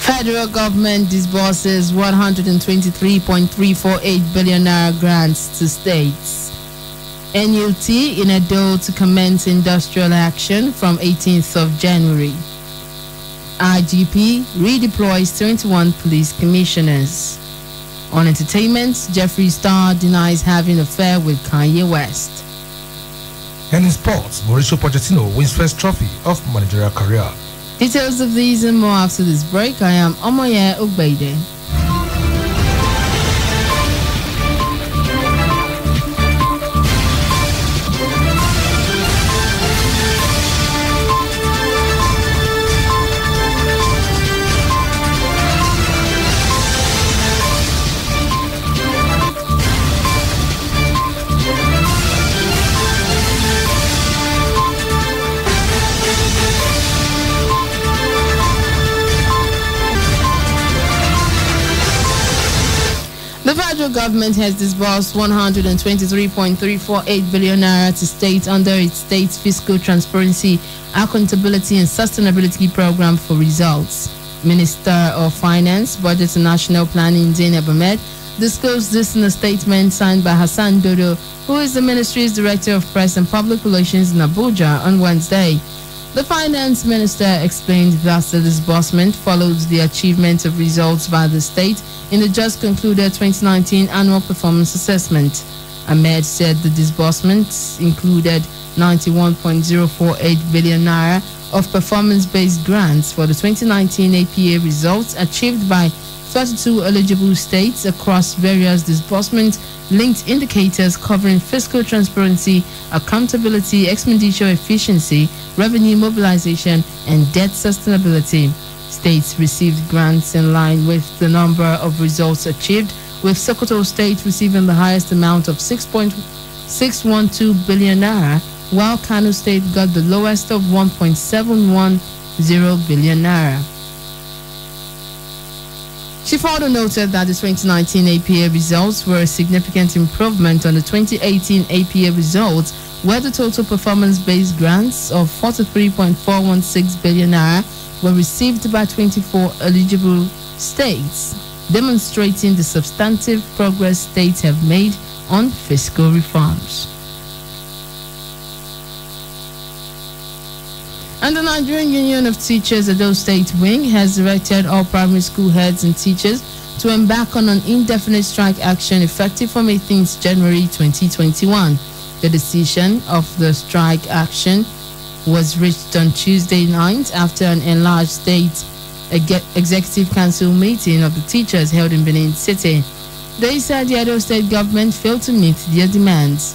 Federal government disburses 123.348 billion naira grants to states. NUT in Edo to commence industrial action from 18th of January. IGP redeploys 21 police commissioners. On entertainment, Jeffree Star denies having an affair with Kanye West. And in sports, Mauricio Pochettino wins first trophy of managerial career. Details of these and more after this break. I am Omoye Ogbeide. The federal government has disbursed 123.348 billion naira to states under its State Fiscal Transparency, Accountability and Sustainability Program for results. Minister of Finance, Budget and National Planning Zainab Ahmed disclosed this in a statement signed by Hassan Dodo, who is the ministry's Director of Press and Public Relations in Abuja, on Wednesday. The finance minister explained that the disbursement follows the achievement of results by the state in the just concluded 2019 annual performance assessment. Ahmed said the disbursements included 91.048 billion naira of performance-based grants for the 2019 APA results achieved by 32 eligible states across various disbursement-linked indicators covering fiscal transparency, accountability, expenditure efficiency, revenue mobilization, and debt sustainability. States received grants in line with the number of results achieved, with Sokoto State receiving the highest amount of 6.612 billion naira, while Kano State got the lowest of 1.710 billion naira. She further noted that the 2019 APA results were a significant improvement on the 2018 APA results, where the total performance-based grants of 43.416 billion naira were received by 24 eligible states, demonstrating the substantive progress states have made on fiscal reforms. And the Nigerian Union of Teachers Edo State Wing has directed all primary school heads and teachers to embark on an indefinite strike action effective from 18th January 2021. The decision of the strike action was reached on Tuesday night after an enlarged state executive council meeting of the teachers held in Benin City. They said the Edo State government failed to meet their demands.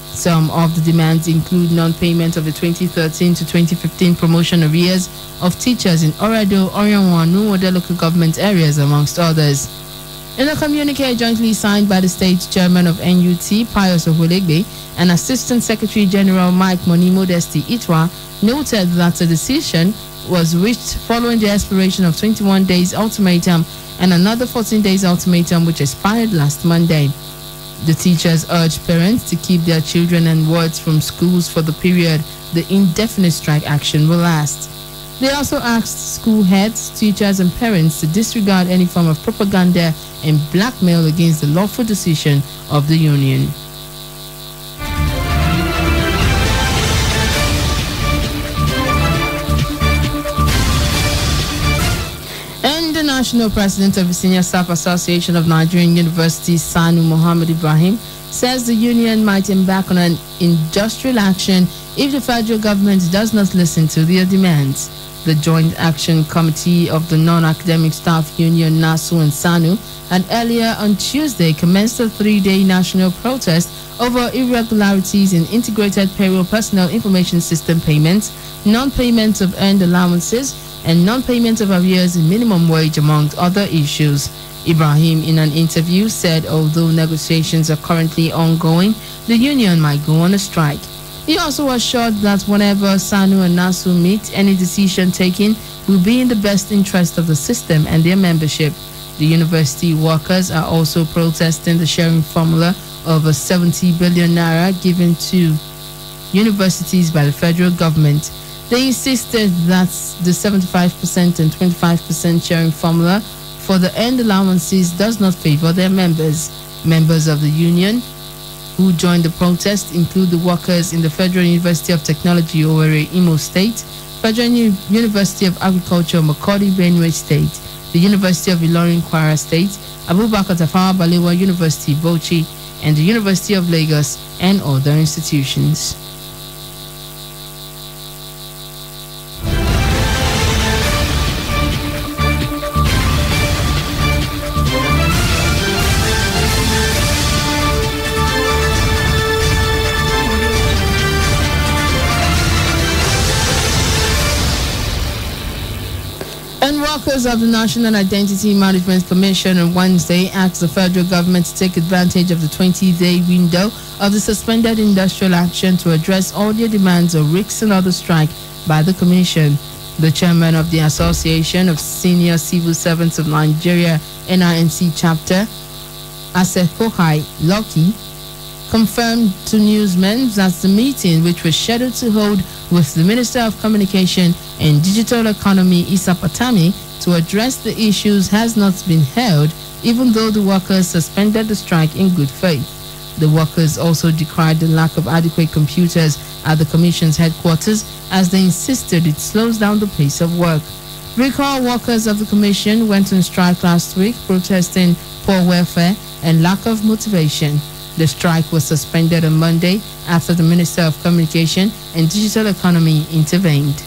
Some of the demands include non-payment of the 2013 to 2015 promotion arrears of teachers in Oredo, Orionwa, and Nuwode local government areas, amongst others. In a communique jointly signed by the state chairman of NUT, Pius Ohulegbe, and Assistant Secretary General Mike Moni Modesti Itwa, noted that the decision was reached following the expiration of 21 days ultimatum and another 14 days ultimatum which expired last Monday. The teachers urged parents to keep their children and wards from schools for the period the indefinite strike action will last. They also asked school heads, teachers, and parents to disregard any form of propaganda and blackmail against the lawful decision of the union. The National President of the Senior Staff Association of Nigerian Universities, Sanu Mohammed Ibrahim, says the union might embark on an industrial action if the federal government does not listen to their demands. The Joint Action Committee of the Non-Academic Staff Union, NASU and SANU, had earlier on Tuesday commenced a 3-day national protest over irregularities in integrated payroll personnel information system payments, non-payment of earned allowances, and non-payment of arrears in minimum wage, among other issues. Ibrahim, in an interview, said although negotiations are currently ongoing, the union might go on a strike. He also assured that whenever SANU and NASU meet, any decision taken will be in the best interest of the system and their membership. The university workers are also protesting the sharing formula of 70 billion naira given to universities by the federal government. They insisted that the 75% and 25% sharing formula for the end allowances does not favor their members. Members of the union who joined the protest include the workers in the Federal University of Technology, Owerri, Imo State, Federal University of Agriculture, Makurdi, Benue State, the University of Ilorin, Kwara State, Abubakar Tafawa Balewa University, Bauchi, and the University of Lagos, and other institutions. And workers of the National Identity Management Commission on Wednesday asked the federal government to take advantage of the 20-day window of the suspended industrial action to address all their demands or risk another strike by the commission. The chairman of the Association of Senior Civil Servants of Nigeria, NINC chapter, Asefohai Loki, confirmed to newsmen that the meeting, which was scheduled to hold with the Minister of Communication and Digital Economy, Issa Patami, to address the issues, has not been held, even though the workers suspended the strike in good faith. The workers also decried the lack of adequate computers at the Commission's headquarters, as they insisted it slows down the pace of work. Recall workers of the Commission went on strike last week, protesting poor welfare and lack of motivation. The strike was suspended on Monday after the Minister of Communication and Digital Economy intervened.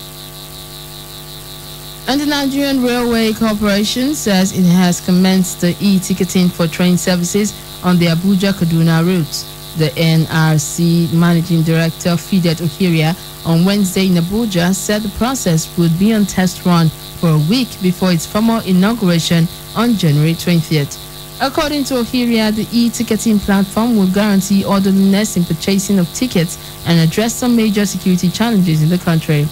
And the Nigerian Railway Corporation says it has commenced the e-ticketing for train services on the Abuja-Kaduna route. The NRC Managing Director, Fidet Ohiria, on Wednesday in Abuja said the process would be on test run for a week before its formal inauguration on January 20th. According to Ohiria, the e-ticketing platform will guarantee orderliness in purchasing of tickets and address some major security challenges in the country.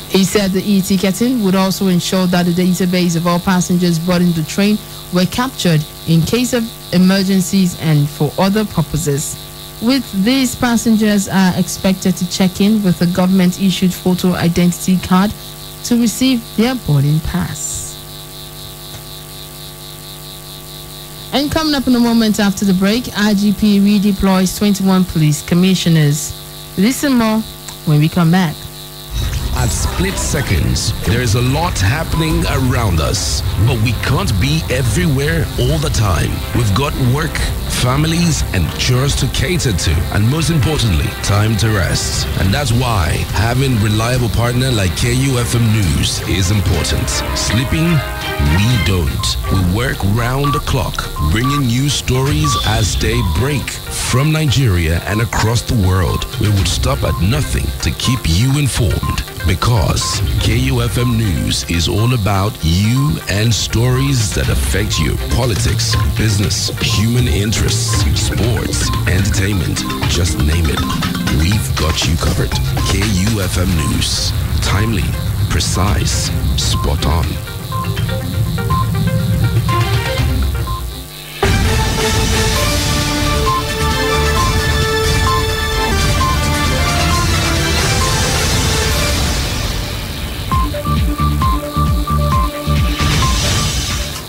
He said the e-ticketing would also ensure that the database of all passengers boarding the train were captured in case of emergencies and for other purposes. With these, passengers are expected to check in with a government-issued photo identity card to receive their boarding pass. And coming up in a moment after the break, IGP redeploys 21 police commissioners. Listen more when we come back. At split seconds, there is a lot happening around us, but we can't be everywhere all the time. We've got work, families, and chores to cater to, and most importantly, time to rest. And that's why having reliable partner like KUFM News is important. Sleeping? We don't. We work round the clock, bringing you stories as they break from Nigeria and across the world. We would stop at nothing to keep you informed, because KUFM News is all about you and stories that affect you. Politics, business, human interests, sports, entertainment, just name it. We've got you covered. KUFM News. Timely, precise, spot on.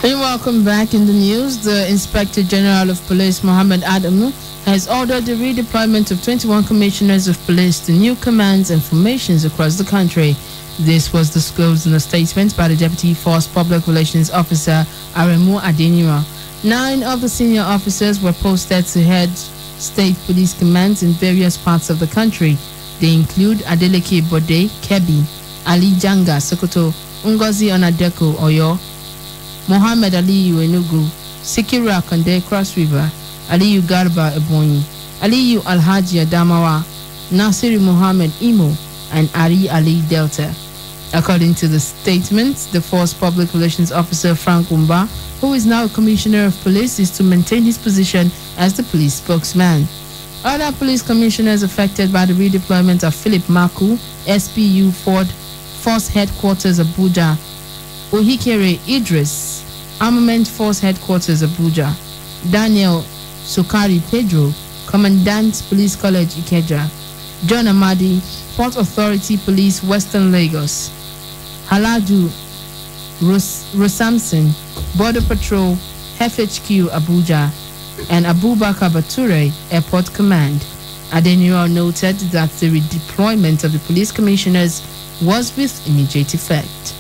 And welcome back in the news. The Inspector General of Police, Mohammed Adamu, has ordered the redeployment of 21 commissioners of police to new commands and formations across the country. This was disclosed in a statement by the Deputy Force Public Relations Officer, Aremu Adenira. 9 of the senior officers were posted to head state police commands in various parts of the country. They include Adeleke Bode, Kebbi, Ali Janga, Sokoto, Ngozi Onadeko, Oyo, Mohammed Aliyu Enugu, Sikiru Akande, Cross River, Aliyu Garba Ebonyi, Aliyu Alhaji Adamawa, Nasiru Mohammed Imo, and Ari Ali Delta. According to the statement, the Force Public Relations Officer Frank Umba, who is now Commissioner of Police, is to maintain his position as the police spokesman. Other police commissioners affected by the redeployment are Philip Maku, SPU Force Headquarters Abuja, Ohikere Idris, Armament Force Headquarters, Abuja. Daniel Sukari Pedro, Commandant Police College, Ikeja. John Amadi, Port Authority Police, Western Lagos. Haladu Rosamson, Border Patrol, FHQ, Abuja. And Abubakar Bature, Airport Command. Adeniro noted that the redeployment of the police commissioners was with immediate effect.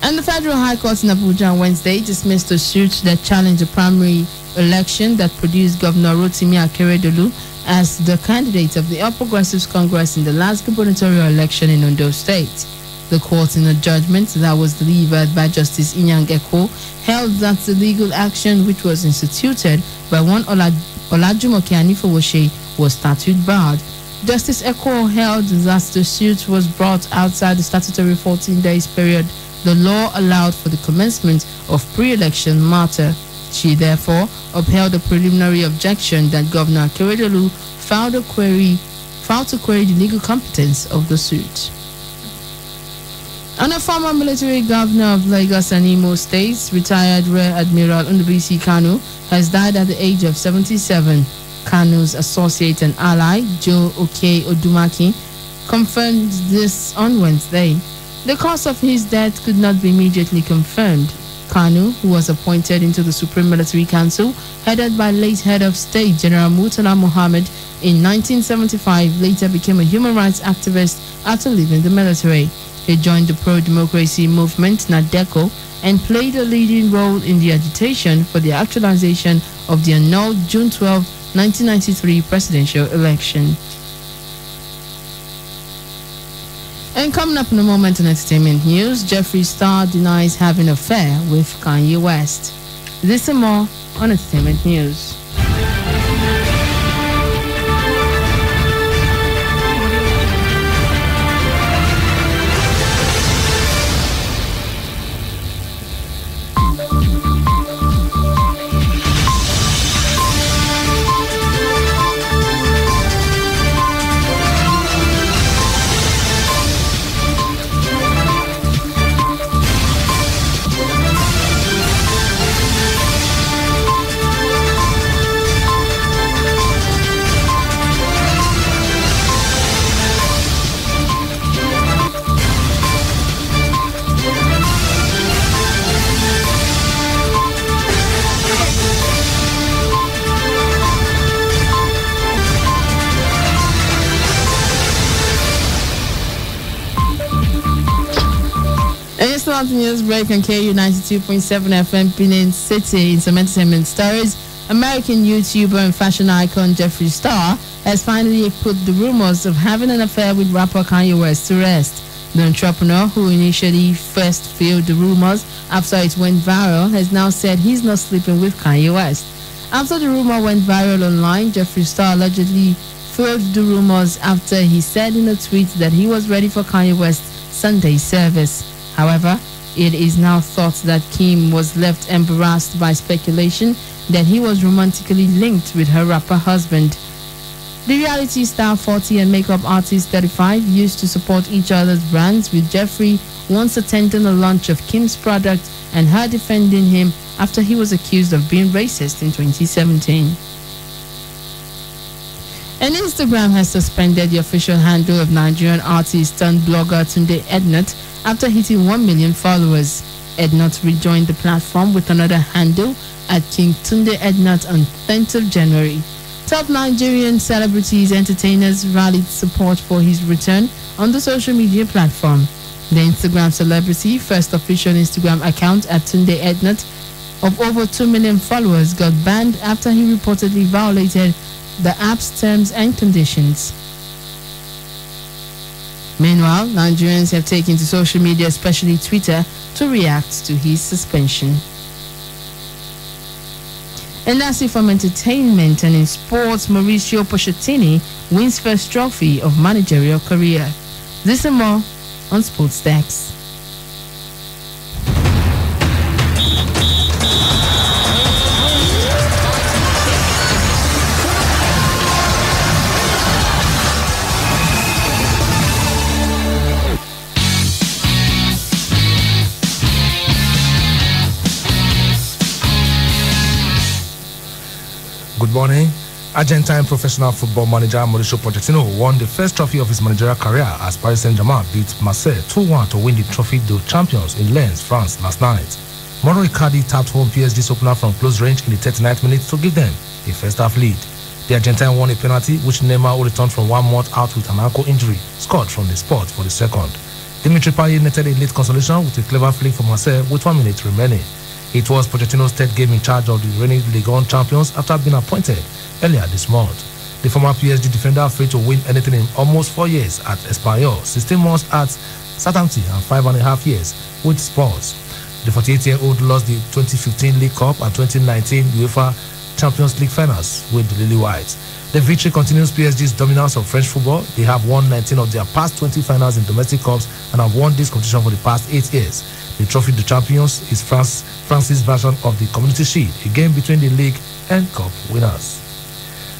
And the Federal High Court in Abuja on Wednesday dismissed a suit that challenged the primary election that produced Governor Rotimi Akeredolu as the candidate of the All Progressives Congress in the last gubernatorial election in Ondo State. The court, in a judgment that was delivered by Justice Inyang Eko, held that the legal action which was instituted by one Olajumoke Anifowoshe was statute barred. Justice Eko held that the suit was brought outside the statutory 14 days period the law allowed for the commencement of pre-election matter. She therefore upheld a preliminary objection that Governor Akeredolu filed to query the legal competence of the suit. And a former military governor of Lagos and Imo States, retired Rear Admiral Ndubisi Kanu, has died at the age of 77. Kanu's associate and ally, Joe Oke Odumaki, confirmed this on Wednesday. The cause of his death could not be immediately confirmed. Kanu, who was appointed into the Supreme Military Council, headed by late head of state General Murtala Mohammed in 1975, later became a human rights activist after leaving the military. He joined the pro-democracy movement, NADECO, and played a leading role in the agitation for the actualization of the annulled June 12, 1993 presidential election. And coming up in a moment on entertainment news, Jeffree Star denies having an affair with Kanye West. This and more on entertainment news. News break on KU 92.7 FM, Benin City. In some entertainment stories, American YouTuber and fashion icon Jeffree Star has finally put the rumors of having an affair with rapper Kanye West to rest. The entrepreneur, who initially first fueled the rumors after it went viral, has now said he's not sleeping with Kanye West. After the rumor went viral online, Jeffree Star allegedly fueled the rumors after he said in a tweet that he was ready for Kanye West's Sunday service. However, it is now thought that Kim was left embarrassed by speculation that he was romantically linked with her rapper husband. The reality star 40 and makeup artist 35 used to support each other's brands, with Jeffree once attending a launch of Kim's product and her defending him after he was accused of being racist in 2017. And Instagram has suspended the official handle of Nigerian artist turned blogger Tunde Ednut after hitting 1 million followers. Ednut rejoined the platform with another handle at King Tunde Ednut on 10th of January. Top Nigerian celebrities, entertainers rallied support for his return on the social media platform. The Instagram celebrity, first official Instagram account at Tunde Ednut of over 2 million followers, got banned after he reportedly violated the app's terms and conditions. Meanwhile, Nigerians have taken to social media, especially Twitter, to react to his suspension. And that's it from entertainment. And in sports, Mauricio Pochettino wins first trophy of managerial career. This and more on Sports Stacks. Good morning. Argentine professional football manager Mauricio Pochettino won the first trophy of his managerial career as Paris Saint-Germain beat Marseille 2-1 to win the Trophée des Champions in Lens, France last night. Mauro Icardi tapped home PSG's opener from close range in the 39th minute to give them a first-half lead. The Argentine won a penalty which Neymar, who returned from 1 month out with an ankle injury, scored from the spot for the second. Dimitri Payet netted a late consolation with a clever flick for Marseille with 1 minute remaining. It was Pochettino's third game in charge of the reigning Ligue 1 champions after being appointed earlier this month. The former PSG defender failed to win anything in almost 4 years at Espanyol, 16 months at Southampton and 5.5 years with Spurs. The 48-year-old lost the 2015 League Cup and 2019 UEFA Champions League finals with the Lily Whites. The victory continues PSG's dominance of French football. They have won 19 of their past 20 finals in domestic cups and have won this competition for the past 8 years. The Trophée des Champions is France's version of the Community Shield, a game between the league and cup winners.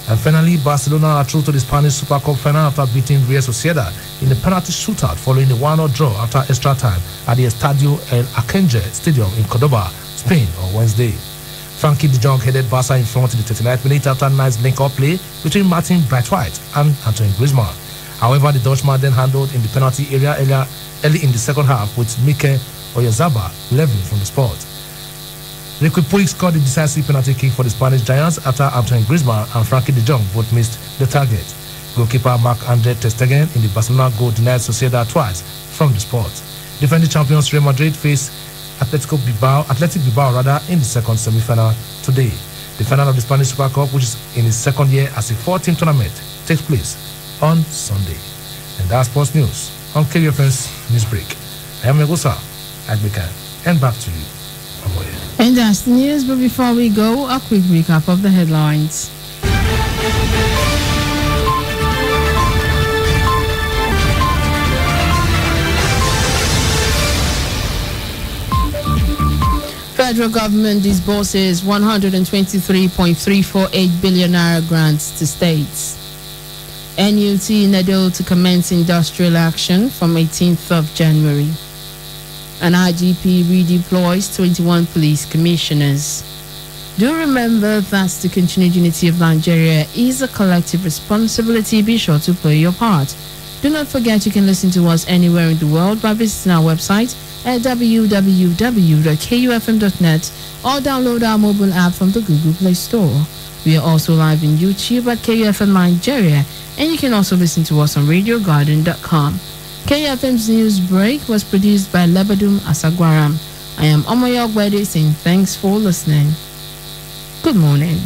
And finally, Barcelona are through to the Spanish Super Cup final after beating Real Sociedad in a penalty shootout following a 1-0 draw after extra time at the Estadio El Arcángel Stadium in Cordoba, Spain on Wednesday. Frankie de Jong headed Barca in front in the 39th minute after a nice link-up play between Martin Braithwaite and Antoine Griezmann. However, the Dutchman then handled in the penalty area early in the second half with Mikel Oyarzabal leveling from the spot. Riqui Puig scored the decisive penalty kick for the Spanish Giants after Antoine Griezmann and Frankie de Jong both missed the target. Goalkeeper Marc-Andre ter Stegen in the Barcelona goal denied Sociedad twice from the spot. Defending champions Real Madrid face Athletic Bilbao in the second semi-final today. The final of the Spanish Super Cup, which is in its second year as a 4-team tournament, takes place on Sunday. And that's sports news on KUFM's Newsbreak. I am Megusa Agbeka, and back to you. And that's the news, but before we go, a quick recap of the headlines. Federal government disburses 123.348 billion naira grants to states. NUT Nedo to commence industrial action from 18th of January. An IGP redeploys 21 police commissioners. Do remember that the continued unity of Nigeria is a collective responsibility. Be sure to play your part. Do not forget you can listen to us anywhere in the world by visiting our website at www.kufm.net or download our mobile app from the Google Play Store. We are also live on YouTube at KUFM Nigeria, and you can also listen to us on radiogarden.com. KUFM's news break was produced by Lebadum Asagwaram. I am Omoyo Gwede saying thanks for listening. Good morning.